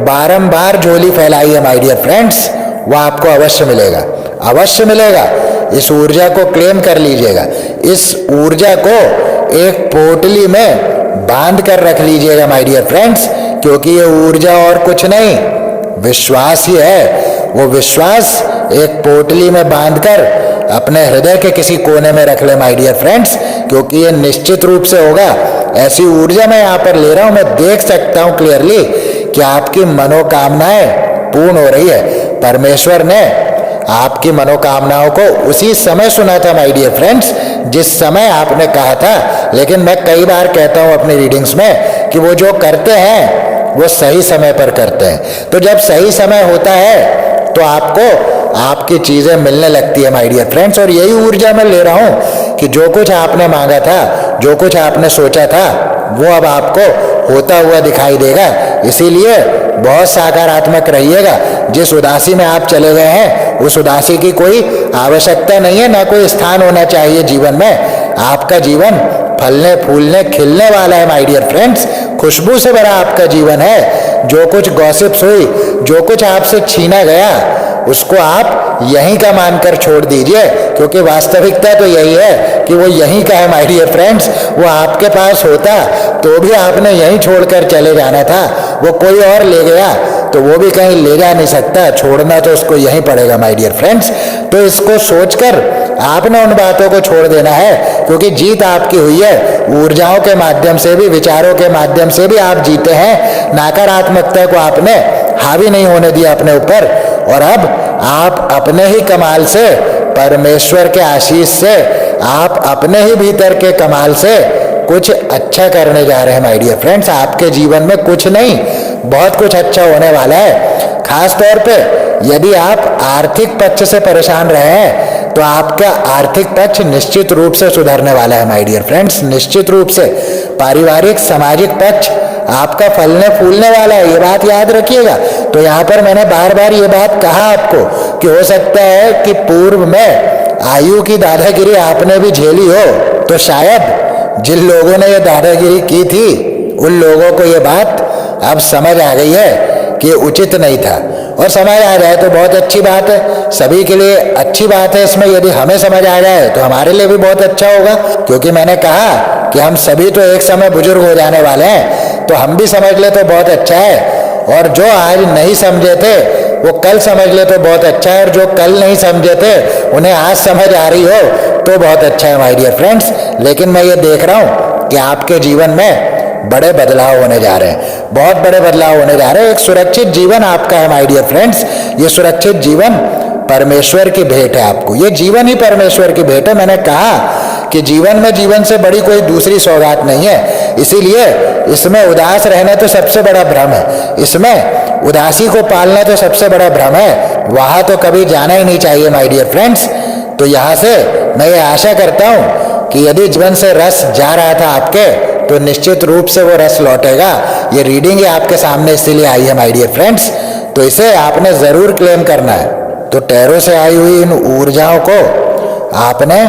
बारंबार झोली फैलाई है माय डियर फ्रेंड्स, वो आपको अवश्य मिलेगा, अवश्य मिलेगा। इस ऊर्जा को क्लेम कर लीजिएगा, इस ऊर्जा को एक पोटली में बांध कर रख लीजिएगा माय डियर फ्रेंड्स, क्योंकि ये ऊर्जा और कुछ नहीं, विश्वास ही है। वो विश्वास एक पोटली में बांधकर अपने हृदय के किसी कोने में रख ले माय डियर फ्रेंड्स, क्योंकि ये निश्चित रूप से होगा। ऐसी ऊर्जा मैं यहाँ पर ले रहा हूं, मैं देख सकता हूं क्लियरली कि आपकी मनोकामनाएं पूर्ण हो रही है। परमेश्वर ने आपकी मनोकामनाओं को उसी समय सुना था माय डियर फ्रेंड्स, जिस समय आपने कहा था। लेकिन मैं कई बार कहता हूं अपनी रीडिंग्स में कि वो जो करते हैं वो सही समय पर करते हैं। तो जब सही समय होता है तो आपको आपकी चीजें मिलने लगती है माय डियर फ्रेंड्स। और यही ऊर्जा मैं ले रहा हूं कि जो कुछ आपने मांगा था, जो कुछ आपने सोचा था, वो अब आपको होता हुआ दिखाई देगा। इसीलिए बहुत सकारात्मक रहिएगा। जिस उदासी में आप चले गए हैं उस उदासी की कोई आवश्यकता नहीं है, ना कोई स्थान होना चाहिए जीवन में। आपका जीवन फलने फूलने खिलने वाला है माय डियर फ्रेंड्स। खुशबू से भरा आपका जीवन है। जो कुछ गॉसिप्स हुई, जो कुछ आपसे छीना गया, उसको आप यहीं का मानकर छोड़ दीजिए, क्योंकि वास्तविकता तो यही है कि वो यहीं का है माय डियर फ्रेंड्स। वो आपके पास होता तो भी आपने यहीं छोड़कर चले जाना था। वो कोई और ले गया तो वो भी कहीं ले जा नहीं सकता, छोड़ना तो उसको यहीं पड़ेगा माय डियर फ्रेंड्स। तो इसको सोचकर आपने उन बातों को छोड़ देना है, क्योंकि जीत आपकी हुई है। ऊर्जाओं के माध्यम से भी, विचारों के माध्यम से भी आप जीते हैं। नकारात्मकता को आपने हावी नहीं होने दिया अपने ऊपर। और अब आप अपने ही कमाल से, परमेश्वर के आशीष से, आप अपने ही भीतर के कमाल से कुछ अच्छा करने जा रहे हैं माय डियर फ्रेंड्स। आपके जीवन में कुछ नहीं, बहुत कुछ अच्छा होने वाला है। खास तौर पे यदि आप आर्थिक पक्ष से परेशान रहे हैं तो आपका आर्थिक पक्ष निश्चित रूप से सुधरने वाला है माय डियर फ्रेंड्स, निश्चित रूप से। पारिवारिक सामाजिक पक्ष आपका फलने फूलने वाला है, ये बात याद रखिएगा। तो यहाँ पर मैंने बार बार ये बात कहा आपको कि हो सकता है कि पूर्व में आयु की दादागिरी आपने भी झेली हो, तो शायद जिन लोगों ने ये दादागिरी की थी उन लोगों को ये बात अब समझ आ गई है कि उचित नहीं था। और समझ आ जाए तो बहुत अच्छी बात है, सभी के लिए अच्छी बात है इसमें। यदि हमें समझ आ जाए तो हमारे लिए भी बहुत अच्छा होगा, क्योंकि मैंने कहा कि हम सभी तो एक समय बुजुर्ग हो जाने वाले हैं, तो हम भी समझ ले तो बहुत अच्छा है। और जो आज नहीं समझे थे वो कल समझ ले तो बहुत अच्छा है, और जो कल नहीं समझे थे उन्हें आज समझ आ रही हो तो बहुत अच्छा है माय डियर फ्रेंड्स। लेकिन मैं ये देख रहा हूँ कि आपके जीवन में बड़े बदलाव होने जा रहे हैं, बहुत बड़े बदलाव होने जा रहे हैं। एक सुरक्षित जीवन आपका है माय डियर फ्रेंड्स। ये सुरक्षित जीवन परमेश्वर की भेंट है आपको, ये जीवन ही परमेश्वर की भेंट है। मैंने कहा कि जीवन में जीवन से बड़ी कोई दूसरी सौगात नहीं है। इसीलिए इसमें उदास रहना तो सबसे बड़ा भ्रम है, इसमें उदासी को पालना तो सबसे बड़ा भ्रम है। वहां तो कभी जाना ही नहीं चाहिए माय डियर फ्रेंड्स। तो यहाँ से मैं ये आशा करता हूँ कि यदि जीवन से रस जा रहा था आपके, तो निश्चित रूप से वो रस लौटेगा। ये रीडिंग ही आपके सामने इसीलिए आई है माय डियर फ्रेंड्स, तो इसे आपने जरूर क्लेम करना है। तो टैरो से आई हुई इन ऊर्जाओं को आपने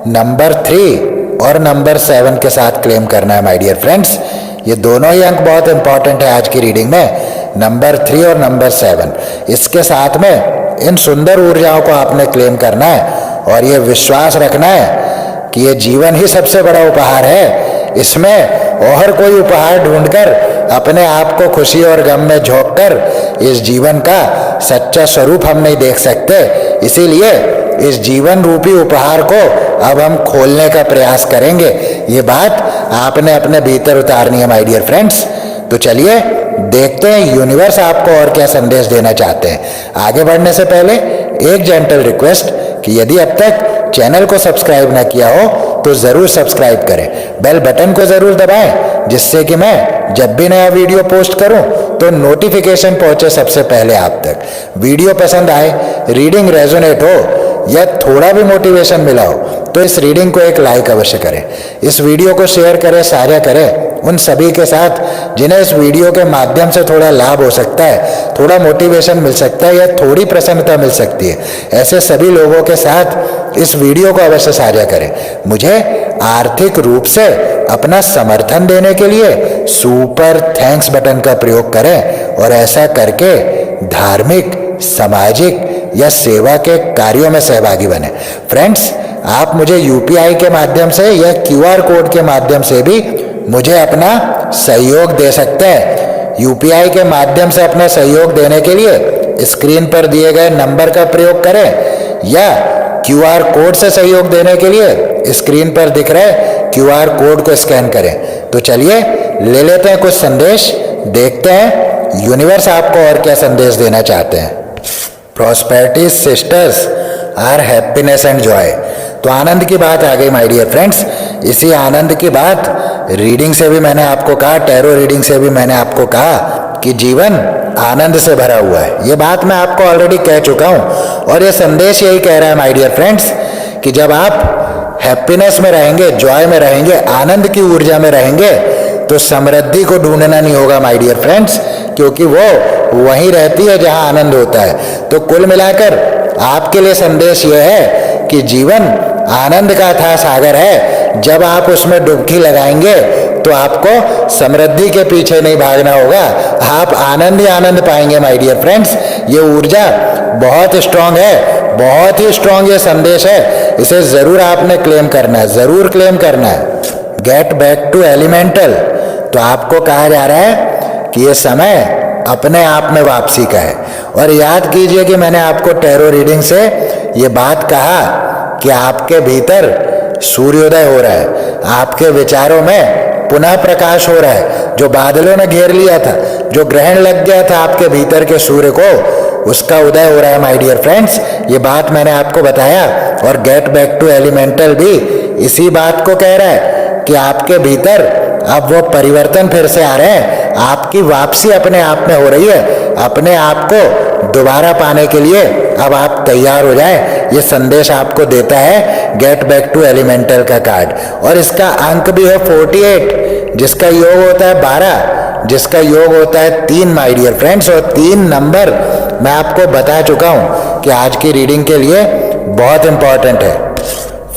नंबर 3 और नंबर 7 के साथ क्लेम करना है माय डियर फ्रेंड्स। ये दोनों ही अंक बहुत इंपॉर्टेंट है आज की रीडिंग में, नंबर 3 और नंबर 7। इसके साथ में इन सुंदर ऊर्जाओं को आपने क्लेम करना है और ये विश्वास रखना है कि ये जीवन ही सबसे बड़ा उपहार है। इसमें और कोई उपहार ढूंढकर अपने आप को खुशी और गम में झोंककर इस जीवन का सच्चा स्वरूप हम नहीं देख सकते। इसीलिए इस जीवन रूपी उपहार को अब हम खोलने का प्रयास करेंगे। ये बात आपने अपने भीतर उतारनी है माय डियर फ्रेंड्स। तो चलिए देखते हैं यूनिवर्स आपको और क्या संदेश देना चाहते हैं। आगे बढ़ने से पहले एक जेंटल रिक्वेस्ट कि यदि अब तक चैनल को सब्सक्राइब ना किया हो तो जरूर सब्सक्राइब करें, बेल बटन को जरूर दबाएं, जिससे कि मैं जब भी नया वीडियो पोस्ट करूं तो नोटिफिकेशन पहुंचे सबसे पहले आप तक। वीडियो पसंद आए, रीडिंग रेजोनेट हो या थोड़ा भी मोटिवेशन मिला हो तो इस रीडिंग को एक लाइक अवश्य करें। इस वीडियो को शेयर करें, साझा करें उन सभी के साथ जिन्हें इस वीडियो के माध्यम से थोड़ा लाभ हो सकता है, थोड़ा मोटिवेशन मिल सकता है या थोड़ी प्रसन्नता मिल सकती है। ऐसे सभी लोगों के साथ इस वीडियो को अवश्य साझा करें। मुझे आर्थिक रूप से अपना समर्थन देने के लिए सुपर थैंक्स बटन का प्रयोग करें और ऐसा करके धार्मिक, सामाजिक या सेवा के कार्यों में सहभागी बने। फ्रेंड्स, आप मुझे यूपीआई के माध्यम से या क्यूआर कोड के माध्यम से भी मुझे अपना सहयोग दे सकते हैं। यूपीआई के माध्यम से अपना सहयोग देने के लिए स्क्रीन पर दिए गए नंबर का प्रयोग करें या क्यूआर कोड से सहयोग देने के लिए स्क्रीन पर दिख रहे क्यूआर कोड को स्कैन करें। तो चलिए ले लेते हैं कुछ संदेश, देखते हैं यूनिवर्स आपको और क्या संदेश देना चाहते हैं। Prosperity sisters are happiness and Joy. तो आनंद की बात आ गई माय डियर फ्रेंड्स। इसी आनंद की बात रीडिंग से भी मैंने आपको कहा, टैरो रीडिंग से भी मैंने आपको कहा कि जीवन आनंद से भरा हुआ है। ये बात मैं आपको ऑलरेडी कह चुका हूँ और ये संदेश यही कह रहा है माय डियर फ्रेंड्स कि जब आप हैप्पीनेस में रहेंगे, जॉय में रहेंगे, आनंद की ऊर्जा में रहेंगे तो समृद्धि को ढूंढना नहीं होगा माय डियर फ्रेंड्स, क्योंकि वो वहीं रहती है जहां आनंद होता है। तो कुल मिलाकर आपके लिए संदेश यह है कि जीवन आनंद का अथाह सागर है। जब आप उसमें डुबकी लगाएंगे तो आपको समृद्धि के पीछे नहीं भागना होगा, आप आनंद ही आनंद पाएंगे माय डियर फ्रेंड्स। ये ऊर्जा बहुत स्ट्रांग है, बहुत ही स्ट्रांग ये संदेश है, इसे जरूर आपने क्लेम करना है, जरूर क्लेम करना है। गेट बैक टू एलिमेंटल, तो आपको कहा जा रहा है कि ये समय अपने आप में वापसी का है। और याद कीजिए कि मैंने आपको टैरो रीडिंग से ये बात कहा कि आपके भीतर सूर्योदय हो रहा है, आपके विचारों में पुनः प्रकाश हो रहा है। जो बादलों ने घेर लिया था, जो ग्रहण लग गया था आपके भीतर के सूर्य को, उसका उदय हो रहा है माय डियर फ्रेंड्स। ये बात मैंने आपको बताया। और गेट बैक टू एलिमेंटल भी इसी बात को कह रहा है कि आपके भीतर अब वो परिवर्तन फिर से आ रहे हैं, आपकी वापसी अपने आप में हो रही है। अपने आप को दोबारा पाने के लिए अब आप तैयार हो जाएं, ये संदेश आपको देता है गेट बैक टू एलिमेंटल का कार्ड। और इसका अंक भी है 48, जिसका योग होता है 12, जिसका योग होता है 3 माय डियर फ्रेंड्स। और 3 नंबर मैं आपको बता चुका हूं कि आज की रीडिंग के लिए बहुत इंपॉर्टेंट है।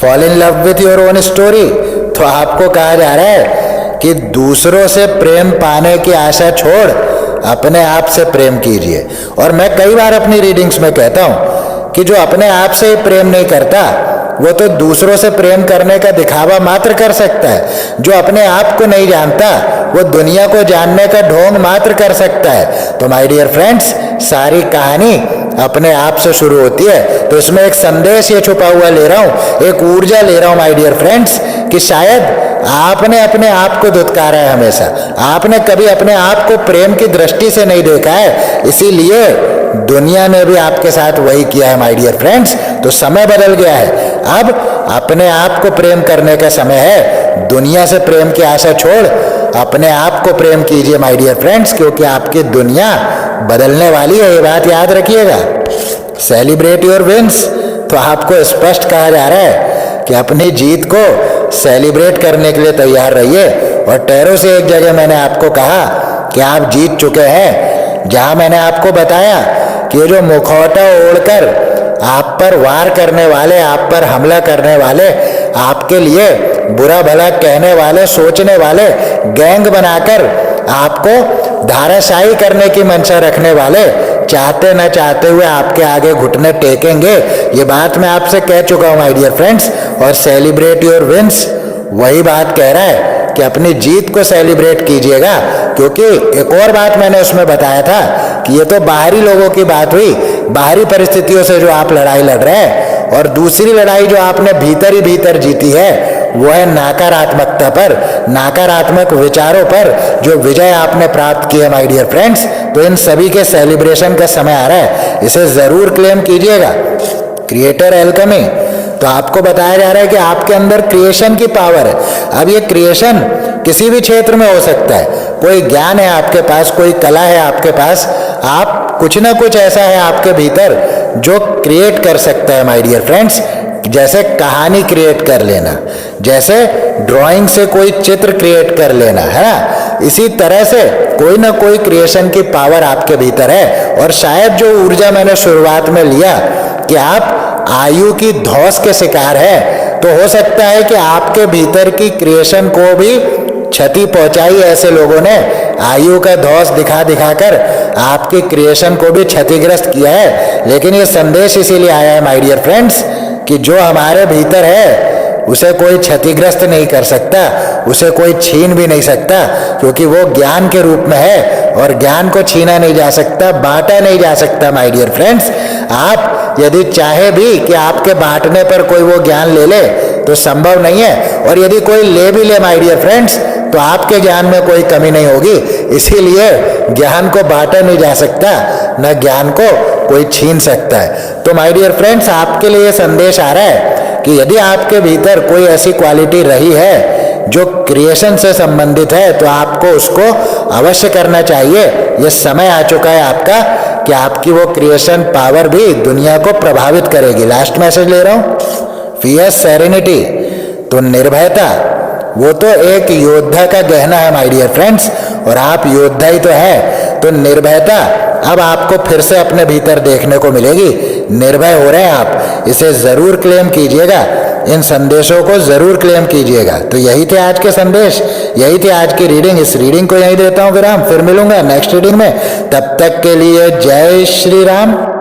Fall in love with your own story, तो आपको कहा जा रहा है कि दूसरों से प्रेम पाने की आशा छोड़ अपने आप से प्रेम कीजिए। और मैं कई बार अपनी रीडिंग्स में कहता हूं कि जो अपने आप से ही प्रेम नहीं करता वो तो दूसरों से प्रेम करने का दिखावा मात्र कर सकता है। जो अपने आप को नहीं जानता वो दुनिया को जानने का ढोंग मात्र कर सकता है। तो माय डियर फ्रेंड्स, सारी कहानी अपने आप से शुरू होती है। तो इसमें एक संदेश ये छुपा हुआ ले रहा हूं, एक ऊर्जा ले रहा हूं माय डियर फ्रेंड्स, कि शायद आपने अपने आप को धुतकारा है हमेशा, आपने कभी अपने आप को प्रेम की दृष्टि से नहीं देखा है, इसीलिए दुनिया ने भी आपके साथ वही किया है माय डियर फ्रेंड्स। तो समय बदल गया है, अब अपने आप को प्रेम करने का समय है। दुनिया से प्रेम की आशा छोड़ अपने आप को प्रेम कीजिए माय डियर फ्रेंड्स, क्योंकि आपकी दुनिया बदलने वाली है, ये बात याद रखिएगा। सेलिब्रेट योर विंस, तो आपको स्पष्ट कहा जा रहा है कि अपनी जीत को सेलिब्रेट करने के लिए तैयार रहिए। और टैरो से एक जगह मैंने आपको कहा कि आप जीत चुके हैं, जहां मैंने आपको बताया कि ये जो मुखौटा ओढ़कर आप पर वार करने वाले, आप पर हमला करने वाले, आपके लिए बुरा भला कहने वाले, सोचने वाले, गैंग बनाकर आपको धाराशाही करने की मंशा रखने वाले, चाहते न चाहते हुए आपके आगे घुटने टेकेंगे। ये बात मैं आपसे कह चुका हूं माय डियर फ्रेंड्स। और सेलिब्रेट योर विंस वही बात कह रहा है कि अपनी जीत को सेलिब्रेट कीजिएगा, क्योंकि एक और बात मैंने उसमें बताया था कि ये तो बाहरी लोगों की बात हुई, बाहरी परिस्थितियों से जो आप लड़ाई लड़ रहे हैं, और दूसरी लड़ाई जो आपने भीतर ही भीतर जीती है वो है नकारात्मकता पर, नकारात्मक विचारों पर जो विजय आपने प्राप्त की है माय डियर फ्रेंड्स। तो इन सभी के सेलिब्रेशन का समय आ रहा है, इसे जरूर क्लेम कीजिएगा। क्रिएटर एल्केमी, तो आपको बताया जा रहा है कि आपके अंदर क्रिएशन की पावर है। अब ये क्रिएशन किसी भी क्षेत्र में हो सकता है, कोई ज्ञान है आपके पास, कोई कला है आपके पास, आप कुछ ना कुछ ऐसा है आपके भीतर जो क्रिएट कर सकता है माय डियर फ्रेंड्स। जैसे कहानी क्रिएट कर लेना, जैसे ड्राइंग से कोई चित्र क्रिएट कर लेना, है ना, इसी तरह से कोई ना कोई क्रिएशन की पावर आपके भीतर है। और शायद जो ऊर्जा मैंने शुरुआत में लिया कि आप आयु की धौस के शिकार है, तो हो सकता है कि आपके भीतर की क्रिएशन को भी क्षति पहुंचाई ऐसे लोगों ने, आयु का धौस दिखा दिखाकर आपकी क्रिएशन को भी क्षतिग्रस्त किया है। लेकिन ये संदेश इसीलिए आया है माय डियर फ्रेंड्स कि जो हमारे भीतर है उसे कोई क्षतिग्रस्त नहीं कर सकता, उसे कोई छीन भी नहीं सकता, क्योंकि वो ज्ञान के रूप में है और ज्ञान को छीना नहीं जा सकता, बांटा नहीं जा सकता माय डियर फ्रेंड्स। आप यदि चाहे भी कि आपके बांटने पर कोई वो ज्ञान ले ले तो संभव नहीं है, और यदि कोई ले भी ले माय डियर फ्रेंड्स तो आपके ज्ञान में कोई कमी नहीं होगी। इसीलिए ज्ञान को बांटा नहीं जा सकता, न ज्ञान को कोई छीन सकता है। तो माय डियर फ्रेंड्स, आपके लिए संदेश आ रहा है कि यदि आपके भीतर कोई ऐसी क्वालिटी रही है जो क्रिएशन से संबंधित है, तो आपको उसको अवश्य करना चाहिए। ये समय आ चुका है आपका कि आपकी वो क्रिएशन पावर भी दुनिया को प्रभावित करेगी। लास्ट मैसेज ले रहा हूं, फियर्स सेरेनिटी, तो निर्भयता वो तो एक योद्धा का गहना है माय डियर फ्रेंड्स, और आप योद्धा ही तो है। तो निर्भयता अब आपको फिर से अपने भीतर देखने को मिलेगी। निर्भय हो रहे हैं आप, इसे जरूर क्लेम कीजिएगा, इन संदेशों को जरूर क्लेम कीजिएगा। तो यही थे आज के संदेश, यही थी आज की रीडिंग। इस रीडिंग को यही देता हूं विराम, फिर मिलूंगा नेक्स्ट रीडिंग में। तब तक के लिए जय श्री राम।